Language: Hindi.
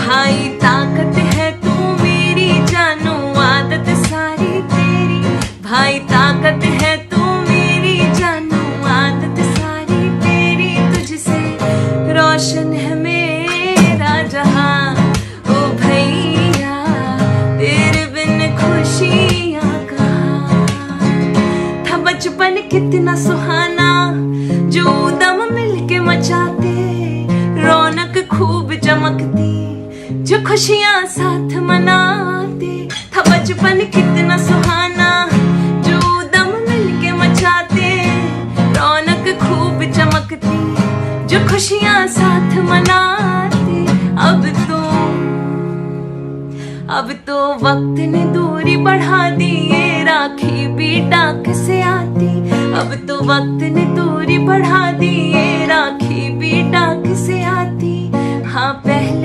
भाई ताकत है तू मेरी, जानू आदत सारी तेरी। भाई ताकत है तू मेरी, जानू आदत सारी तेरी। तुझसे रोशन है मेरा जहां, ओ भैया तेरे बिन खुशियां कहाँ। था बचपन कितना सुहाना, जो दम मिलके मचाते, रौनक खूब चमकती, जो खुशियां साथ मनाते। था बचपन कितना सुहाना, जो दम मिलके मचाते, रौनक खूब चमकती, जो खुशियां साथ मनाते। अब तो वक्त ने दूरी बढ़ा दी, ये राखी भी डाक से आती। अब तो वक्त ने दूरी बढ़ा दी, ये राखी